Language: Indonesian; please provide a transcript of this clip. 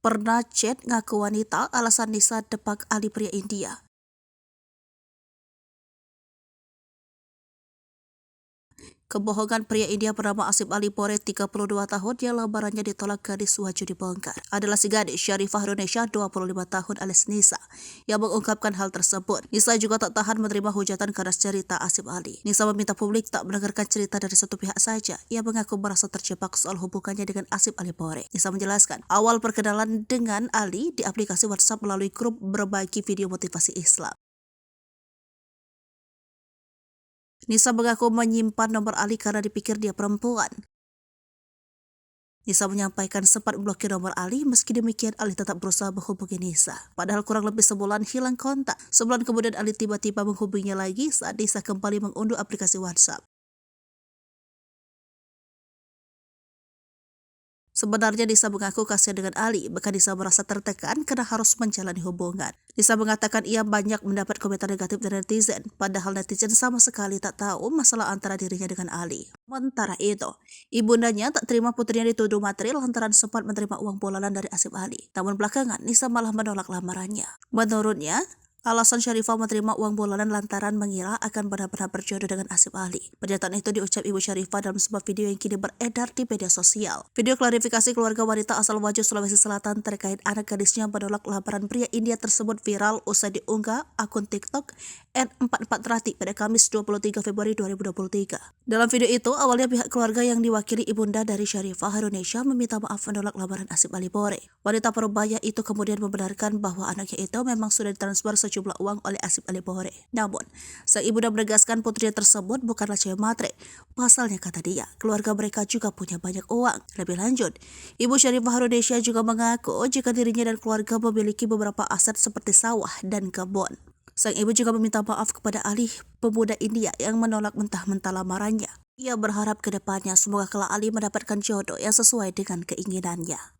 pernah chat ngaku wanita, alasan Nisa depak Ali pria India. Kebohongan pria India bernama Asif Ali Pore 32 tahun yang lamarannya ditolak gadis Waju dibongkar adalah si gadis Syarifah Indonesia 25 tahun alias Nisa yang mengungkapkan hal tersebut. Nisa juga tak tahan menerima hujatan karena cerita Asif Ali. Nisa meminta publik tak mendengarkan cerita dari satu pihak saja. Ia mengaku merasa terjebak soal hubungannya dengan Asif Ali Pore. Nisa menjelaskan awal perkenalan dengan Ali di aplikasi WhatsApp melalui grup berbagi video motivasi Islam. Nisa mengaku menyimpan nomor Ali karena dipikir dia perempuan. Nisa menyampaikan sempat memblokir nomor Ali, meski demikian Ali tetap berusaha menghubungi Nisa. Padahal kurang lebih sebulan hilang kontak. Sebulan kemudian Ali tiba-tiba menghubunginya lagi saat Nisa kembali mengunduh aplikasi WhatsApp. Sebenarnya Nisa mengaku kasihan dengan Ali, bahkan Nisa merasa tertekan karena harus menjalani hubungan. Nisa mengatakan ia banyak mendapat komentar negatif dari netizen, padahal netizen sama sekali tak tahu masalah antara dirinya dengan Ali. Sementara itu, ibundanya tak terima putrinya dituduh material lantaran sempat menerima uang bulanan dari Asif Ali. Namun belakangan, Nisa malah menolak lamarannya. Menurutnya, alasan Syarifah menerima uang bulanan lantaran mengira akan benar-benar berjodoh dengan Asif Ali. Pernyataan itu diucap Ibu Syarifah dalam sebuah video yang kini beredar di media sosial. Video klarifikasi keluarga wanita asal Waju, Sulawesi Selatan terkait anak gadisnya menolak lamaran pria India tersebut viral usai diunggah akun TikTok N44Rati pada Kamis 23 Februari 2023. Dalam video itu, awalnya pihak keluarga yang diwakili ibunda dari Syarifah Indonesia meminta maaf menolak lamaran Asif Ali Pore. Wanita Parubaya itu kemudian membenarkan bahwa anaknya itu memang sudah ditransfer sejumlah uang oleh Asif Ali Pore. Namun, sang ibunda menegaskan putrinya tersebut bukanlah cewek matre. Pasalnya, kata dia, keluarga mereka juga punya banyak uang. Lebih lanjut, Ibu Syarifah Indonesia juga mengaku jika dirinya dan keluarga memiliki beberapa aset seperti sawah dan kebun. Sang ibu juga meminta maaf kepada Ali, pemuda India yang menolak mentah-mentah lamarannya. Ia berharap ke depannya semoga kelak Ali mendapatkan jodoh yang sesuai dengan keinginannya.